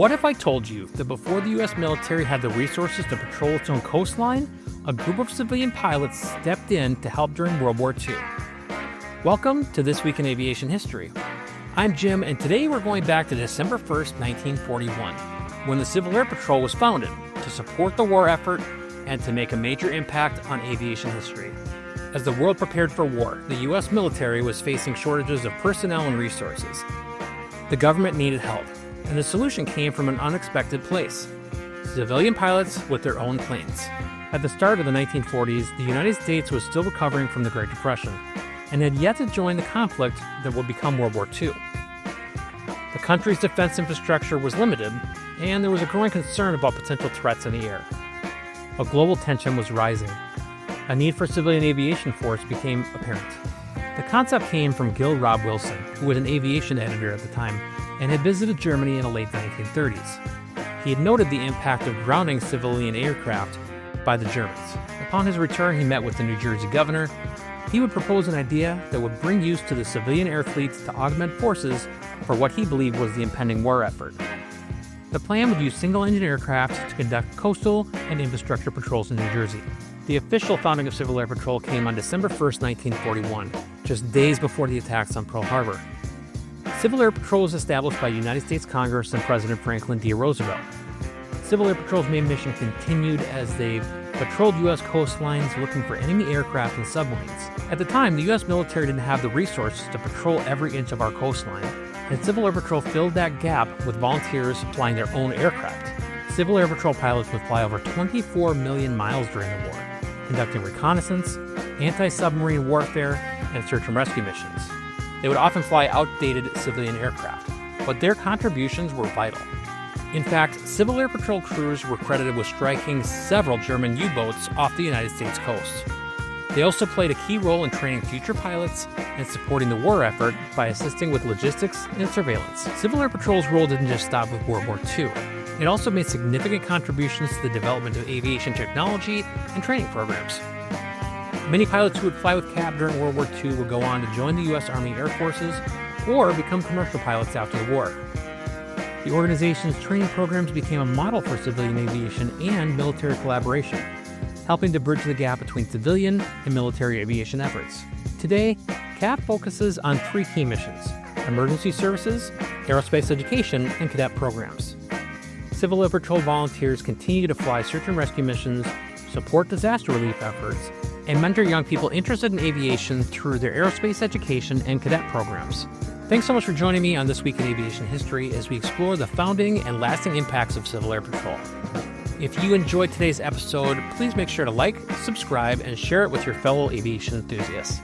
What if I told you that before the U.S. military had the resources to patrol its own coastline, a group of civilian pilots stepped in to help during World War II? Welcome to This Week in Aviation History. I'm Jim, and today we're going back to December 1st, 1941, when the Civil Air Patrol was founded to support the war effort and to make a major impact on aviation history. As the world prepared for war, the U.S. military was facing shortages of personnel and resources. The government needed help, and the solution came from an unexpected place: civilian pilots with their own planes. At the start of the 1940s, the United States was still recovering from the Great Depression and had yet to join the conflict that would become World War II. The country's defense infrastructure was limited, and there was a growing concern about potential threats in the air. A global tension was rising. A need for civilian aviation force became apparent. The concept came from Gil Rob Wilson, who was an aviation editor at the time and had visited Germany in the late 1930s. He had noted the impact of grounding civilian aircraft by the Germans. Upon his return, he met with the New Jersey governor. He would propose an idea that would bring use to the civilian air fleets to augment forces for what he believed was the impending war effort. The plan would use single-engine aircraft to conduct coastal and infrastructure patrols in New Jersey. The official founding of Civil Air Patrol came on December 1st, 1941, just days before the attacks on Pearl Harbor. Civil Air Patrol was established by United States Congress and President Franklin D. Roosevelt. Civil Air Patrol's main mission continued as they patrolled U.S. coastlines looking for enemy aircraft and submarines. At the time, the U.S. military didn't have the resources to patrol every inch of our coastline, and Civil Air Patrol filled that gap with volunteers flying their own aircraft. Civil Air Patrol pilots would fly over 24 million miles during the war, conducting reconnaissance, anti-submarine warfare, and search and rescue missions. They would often fly outdated civilian aircraft, but their contributions were vital. In fact, Civil Air Patrol crews were credited with striking several German U-boats off the United States coast. They also played a key role in training future pilots and supporting the war effort by assisting with logistics and surveillance. Civil Air Patrol's role didn't just stop with World War II. It also made significant contributions to the development of aviation technology and training programs. Many pilots who would fly with CAP during World War II would go on to join the U.S. Army Air Forces or become commercial pilots after the war. The organization's training programs became a model for civilian aviation and military collaboration, helping to bridge the gap between civilian and military aviation efforts. Today, CAP focuses on three key missions: emergency services, aerospace education, and cadet programs. Civil Air Patrol volunteers continue to fly search and rescue missions, support disaster relief efforts, and mentor young people interested in aviation through their aerospace education and cadet programs. Thanks so much for joining me on This Week in Aviation History as we explore the founding and lasting impacts of Civil Air Patrol. If you enjoyed today's episode, please make sure to like, subscribe, and share it with your fellow aviation enthusiasts.